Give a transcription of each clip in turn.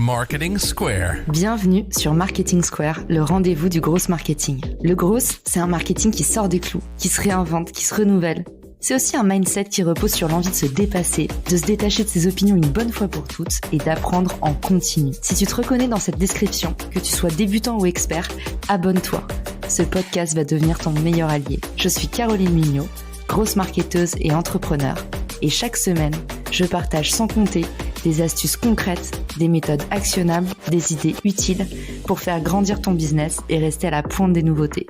Marketing Square. Bienvenue sur Marketing Square, le rendez-vous du gros marketing. Le gros, c'est un marketing qui sort des clous, qui se réinvente, qui se renouvelle. C'est aussi un mindset qui repose sur l'envie de se dépasser, de se détacher de ses opinions une bonne fois pour toutes et d'apprendre en continu. Si tu te reconnais dans cette description, que tu sois débutant ou expert, abonne-toi. Ce podcast va devenir ton meilleur allié. Je suis Caroline Mignot, grosse marketeuse et entrepreneur. Et chaque semaine, je partage sans compter des astuces concrètes, des méthodes actionnables, des idées utiles pour faire grandir ton business et rester à la pointe des nouveautés.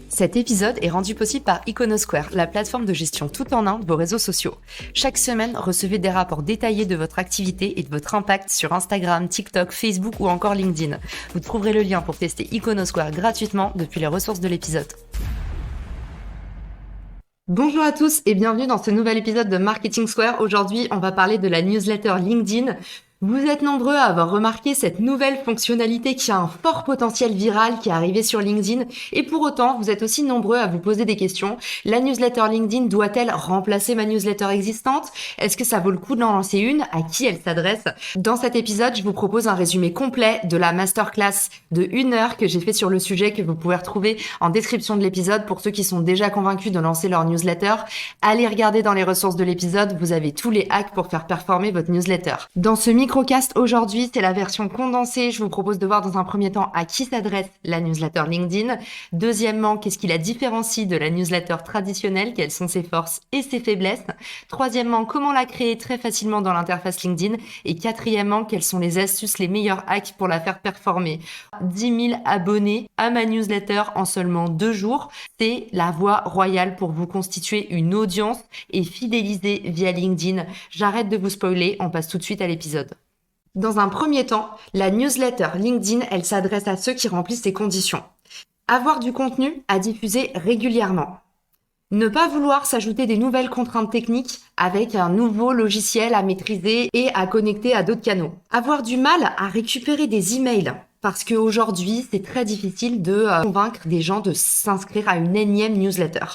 Cet épisode est rendu possible par Iconosquare, la plateforme de gestion tout en un de vos réseaux sociaux. Chaque semaine, recevez des rapports détaillés de votre activité et de votre impact sur Instagram, TikTok, Facebook ou encore LinkedIn. Vous trouverez le lien pour tester Iconosquare gratuitement depuis les ressources de l'épisode. Bonjour à tous et bienvenue dans ce nouvel épisode de Marketing Square. Aujourd'hui, on va parler de la newsletter LinkedIn. Vous êtes nombreux à avoir remarqué cette nouvelle fonctionnalité qui a un fort potentiel viral qui est arrivé sur LinkedIn et pour autant, vous êtes aussi nombreux à vous poser des questions. La newsletter LinkedIn doit-elle remplacer ma newsletter existante? Est-ce que ça vaut le coup d'en lancer une? À qui elle s'adresse? Dans cet épisode, je vous propose un résumé complet de la masterclass de 1 heure que j'ai fait sur le sujet que vous pouvez retrouver en description de l'épisode pour ceux qui sont déjà convaincus de lancer leur newsletter. Allez regarder dans les ressources de l'épisode, vous avez tous les hacks pour faire performer votre newsletter. Dans ce microcast aujourd'hui, c'est la version condensée. Je vous propose de voir dans un premier temps à qui s'adresse la newsletter LinkedIn. Deuxièmement, qu'est-ce qui la différencie de la newsletter traditionnelle, quelles sont ses forces et ses faiblesses. Troisièmement, comment la créer très facilement dans l'interface LinkedIn. Et quatrièmement, quelles sont les astuces, les meilleurs hacks pour la faire performer. 10 000 abonnés à ma newsletter en seulement 2 jours. C'est la voie royale pour vous constituer une audience et fidéliser via LinkedIn. J'arrête de vous spoiler, on passe tout de suite à l'épisode. Dans un premier temps, la newsletter LinkedIn, elle s'adresse à ceux qui remplissent ces conditions. Avoir du contenu à diffuser régulièrement. Ne pas vouloir s'ajouter des nouvelles contraintes techniques avec un nouveau logiciel à maîtriser et à connecter à d'autres canaux. Avoir du mal à récupérer des emails. Parce qu'aujourd'hui, c'est très difficile de convaincre des gens de s'inscrire à une énième newsletter.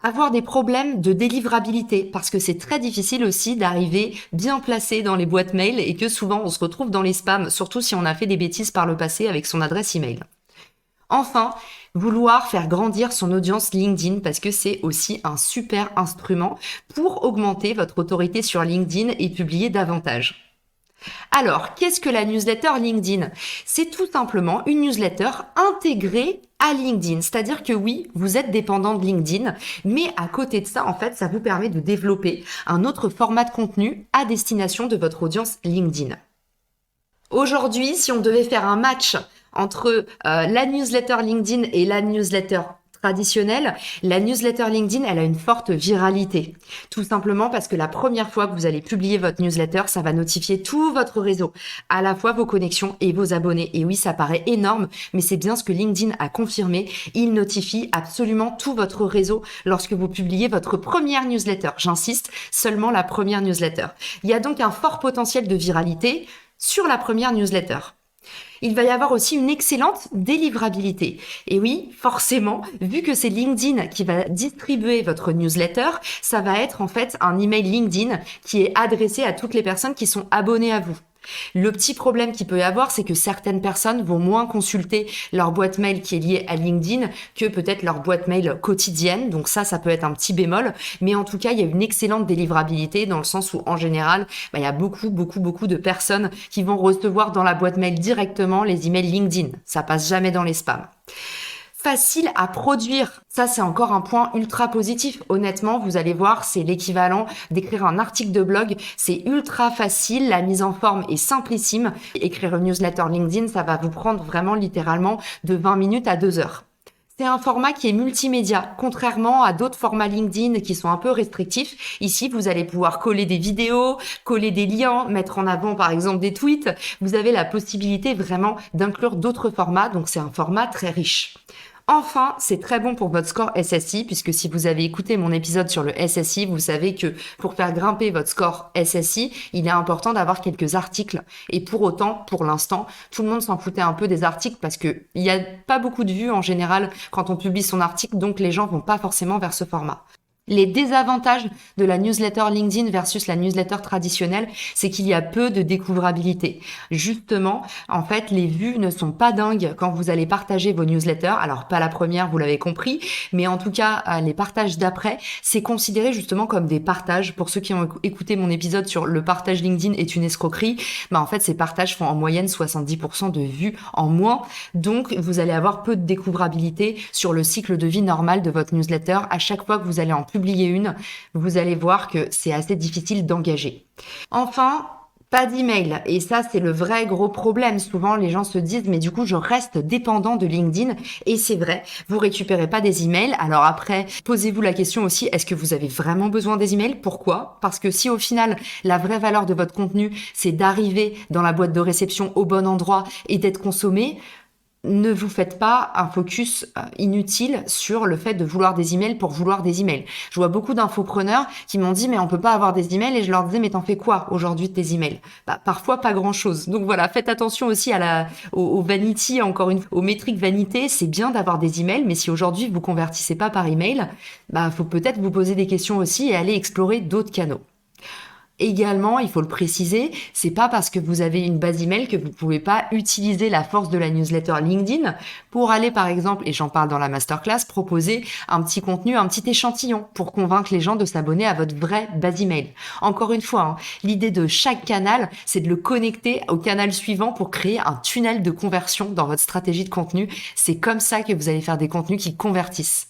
Avoir des problèmes de délivrabilité, parce que c'est très difficile aussi d'arriver bien placé dans les boîtes mail et que souvent on se retrouve dans les spams, surtout si on a fait des bêtises par le passé avec son adresse email. Enfin, vouloir faire grandir son audience LinkedIn parce que c'est aussi un super instrument pour augmenter votre autorité sur LinkedIn et publier davantage. Alors, qu'est-ce que la newsletter LinkedIn? C'est tout simplement une newsletter intégrée à LinkedIn. C'est-à-dire que oui, vous êtes dépendant de LinkedIn, mais à côté de ça, en fait, ça vous permet de développer un autre format de contenu à destination de votre audience LinkedIn. Aujourd'hui, si on devait faire un match entre la newsletter LinkedIn et la newsletter traditionnelle, la newsletter LinkedIn, elle a une forte viralité. Tout simplement parce que la première fois que vous allez publier votre newsletter, ça va notifier tout votre réseau, à la fois vos connexions et vos abonnés. Et oui, ça paraît énorme, mais c'est bien ce que LinkedIn a confirmé. Il notifie absolument tout votre réseau lorsque vous publiez votre première newsletter. J'insiste, seulement la première newsletter. Il y a donc un fort potentiel de viralité sur la première newsletter. Il va y avoir aussi une excellente délivrabilité. Et oui, forcément, vu que c'est LinkedIn qui va distribuer votre newsletter, ça va être en fait un email LinkedIn qui est adressé à toutes les personnes qui sont abonnées à vous. Le petit problème qu'il peut y avoir, c'est que certaines personnes vont moins consulter leur boîte mail qui est liée à LinkedIn que peut-être leur boîte mail quotidienne. Donc ça peut être un petit bémol. Mais en tout cas, il y a une excellente délivrabilité dans le sens où, en général, il y a beaucoup de personnes qui vont recevoir dans la boîte mail directement les emails LinkedIn. Ça passe jamais dans les spams. Facile à produire. Ça, c'est encore un point ultra positif. Honnêtement, vous allez voir, c'est l'équivalent d'écrire un article de blog. C'est ultra facile. La mise en forme est simplissime. Écrire une newsletter LinkedIn, ça va vous prendre vraiment littéralement de 20 minutes à 2 heures. C'est un format qui est multimédia, contrairement à d'autres formats LinkedIn qui sont un peu restrictifs. Ici, vous allez pouvoir coller des vidéos, coller des liens, mettre en avant par exemple des tweets. Vous avez la possibilité vraiment d'inclure d'autres formats, donc c'est un format très riche. Enfin, c'est très bon pour votre score SSI, puisque si vous avez écouté mon épisode sur le SSI, vous savez que pour faire grimper votre score SSI, il est important d'avoir quelques articles. Et pour autant, pour l'instant, tout le monde s'en foutait un peu des articles parce que il n'y a pas beaucoup de vues en général quand on publie son article, donc les gens vont pas forcément vers ce format. Les désavantages de la newsletter LinkedIn versus la newsletter traditionnelle, c'est qu'il y a peu de découvrabilité. Justement, en fait, les vues ne sont pas dingues quand vous allez partager vos newsletters. Alors, pas la première, vous l'avez compris, mais en tout cas, les partages d'après, c'est considéré justement comme des partages. Pour ceux qui ont écouté mon épisode sur le partage LinkedIn est une escroquerie, en fait, ces partages font en moyenne 70% de vues en moins. Donc, vous allez avoir peu de découvrabilité sur le cycle de vie normal de votre newsletter. À chaque fois que vous allez en publier une, vous allez voir que c'est assez difficile d'engager. Enfin, pas d'email. Et ça, c'est le vrai gros problème. Souvent, les gens se disent, mais du coup, je reste dépendant de LinkedIn. Et c'est vrai, vous récupérez pas des emails. Alors après, posez-vous la question aussi, est-ce que vous avez vraiment besoin des emails? Pourquoi? Parce que si au final, la vraie valeur de votre contenu, c'est d'arriver dans la boîte de réception au bon endroit et d'être consommé, ne vous faites pas un focus inutile sur le fait de vouloir des emails pour vouloir des emails. Je vois beaucoup d'infopreneurs qui m'ont dit mais on peut pas avoir des emails et je leur disais mais t'en fais quoi aujourd'hui de tes emails? Parfois pas grand chose. Donc voilà, faites attention aussi au vanity, aux métriques vanité. C'est bien d'avoir des emails, mais si aujourd'hui vous convertissez pas par email, faut peut-être vous poser des questions aussi et aller explorer d'autres canaux. Également, il faut le préciser, c'est pas parce que vous avez une base email que vous pouvez pas utiliser la force de la newsletter LinkedIn pour aller, par exemple, et j'en parle dans la masterclass, proposer un petit contenu, un petit échantillon pour convaincre les gens de s'abonner à votre vraie base email. Encore une fois, l'idée de chaque canal, c'est de le connecter au canal suivant pour créer un tunnel de conversion dans votre stratégie de contenu. C'est comme ça que vous allez faire des contenus qui convertissent.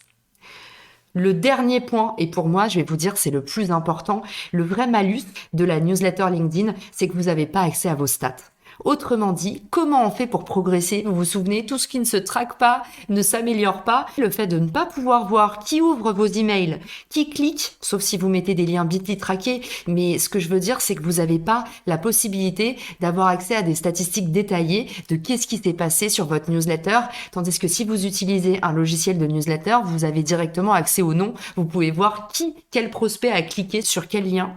Le dernier point, et pour moi, je vais vous dire, c'est le plus important, le vrai malus de la newsletter LinkedIn, c'est que vous n'avez pas accès à vos stats. Autrement dit, comment on fait pour progresser? Vous vous souvenez, tout ce qui ne se traque pas ne s'améliore pas. Le fait de ne pas pouvoir voir qui ouvre vos emails, qui clique, sauf si vous mettez des liens Bitly traqués, mais ce que je veux dire, c'est que vous n'avez pas la possibilité d'avoir accès à des statistiques détaillées de qu'est-ce qui s'est passé sur votre newsletter, tandis que si vous utilisez un logiciel de newsletter, vous avez directement accès au nom, vous pouvez voir quel prospect a cliqué sur quel lien,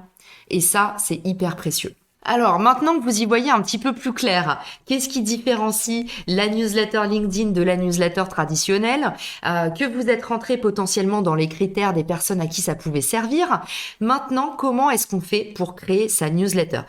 et ça, c'est hyper précieux. Alors, maintenant que vous y voyez un petit peu plus clair, qu'est-ce qui différencie la newsletter LinkedIn de la newsletter traditionnelle, que vous êtes rentré potentiellement dans les critères des personnes à qui ça pouvait servir. Maintenant, comment est-ce qu'on fait pour créer sa newsletter?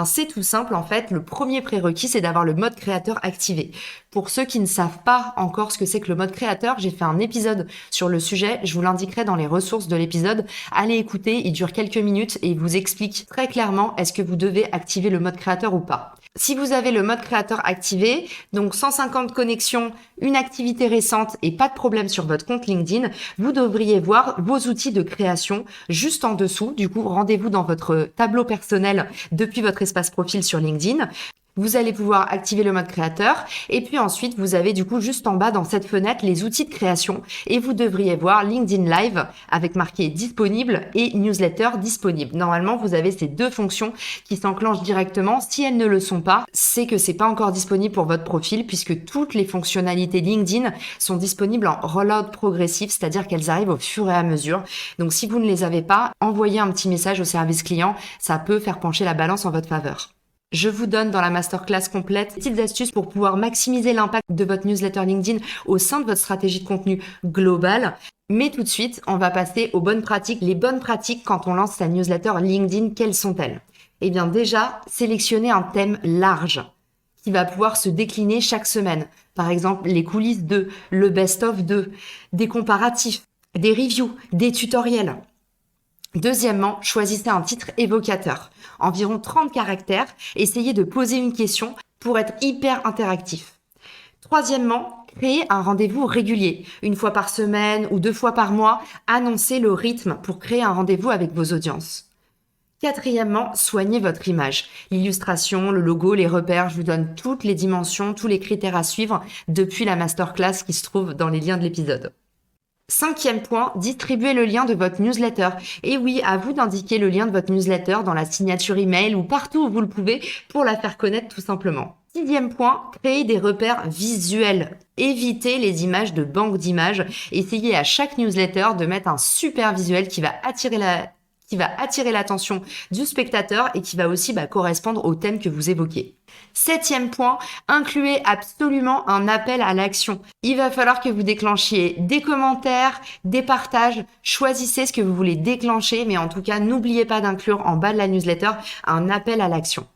C'est tout simple en fait. Le premier prérequis, c'est d'avoir le mode créateur activé. Pour ceux qui ne savent pas encore ce que c'est que le mode créateur, j'ai fait un épisode sur le sujet. Je vous l'indiquerai dans les ressources de l'épisode. Allez écouter, il dure quelques minutes et il vous explique très clairement est-ce que vous devez activer le mode créateur ou pas. Si vous avez le mode créateur activé, donc 150 connexions, une activité récente et pas de problème sur votre compte LinkedIn, vous devriez voir vos outils de création juste en dessous. Du coup, rendez-vous dans votre tableau personnel depuis votre espace profil sur LinkedIn. Vous allez pouvoir activer le mode créateur et puis ensuite vous avez du coup juste en bas dans cette fenêtre les outils de création et vous devriez voir LinkedIn Live avec marqué disponible et newsletter disponible. Normalement vous avez ces deux fonctions qui s'enclenchent directement. Si elles ne le sont pas, c'est que c'est pas encore disponible pour votre profil puisque toutes les fonctionnalités LinkedIn sont disponibles en rollout progressif, c'est-à-dire qu'elles arrivent au fur et à mesure. Donc si vous ne les avez pas, envoyez un petit message au service client, ça peut faire pencher la balance en votre faveur. Je vous donne dans la masterclass complète des petites astuces pour pouvoir maximiser l'impact de votre newsletter LinkedIn au sein de votre stratégie de contenu globale. Mais tout de suite, on va passer aux bonnes pratiques. Les bonnes pratiques quand on lance sa newsletter LinkedIn, quelles sont-elles? Déjà, sélectionnez un thème large qui va pouvoir se décliner chaque semaine. Par exemple, les coulisses de, le best-of de, des comparatifs, des reviews, des tutoriels. Deuxièmement, choisissez un titre évocateur, environ 30 caractères, essayez de poser une question pour être hyper interactif. Troisièmement, créez un rendez-vous régulier, une fois par semaine ou 2 fois par mois, annoncez le rythme pour créer un rendez-vous avec vos audiences. Quatrièmement, soignez votre image. L'illustration, le logo, les repères, je vous donne toutes les dimensions, tous les critères à suivre depuis la masterclass qui se trouve dans les liens de l'épisode. 5e point, distribuez le lien de votre newsletter. Et oui, à vous d'indiquer le lien de votre newsletter dans la signature email ou partout où vous le pouvez pour la faire connaître tout simplement. 6e point, créez des repères visuels. Évitez les images de banque d'images. Essayez à chaque newsletter de mettre un super visuel qui va qui va attirer l'attention du spectateur et qui va aussi correspondre au thème que vous évoquez. 7e point, incluez absolument un appel à l'action. Il va falloir que vous déclenchiez des commentaires, des partages, choisissez ce que vous voulez déclencher, mais en tout cas, n'oubliez pas d'inclure en bas de la newsletter un appel à l'action.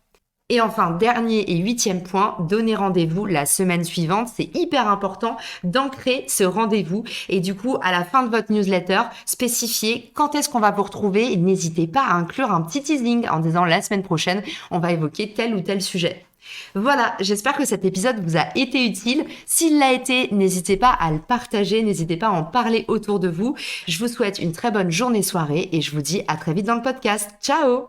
Et enfin, dernier et 8e point, donnez rendez-vous la semaine suivante. C'est hyper important d'ancrer ce rendez-vous et du coup, à la fin de votre newsletter, spécifiez quand est-ce qu'on va vous retrouver et n'hésitez pas à inclure un petit teasing en disant la semaine prochaine, on va évoquer tel ou tel sujet. Voilà, j'espère que cet épisode vous a été utile. S'il l'a été, n'hésitez pas à le partager, n'hésitez pas à en parler autour de vous. Je vous souhaite une très bonne journée-soirée et je vous dis à très vite dans le podcast. Ciao!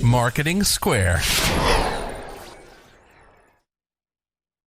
Marketing Square.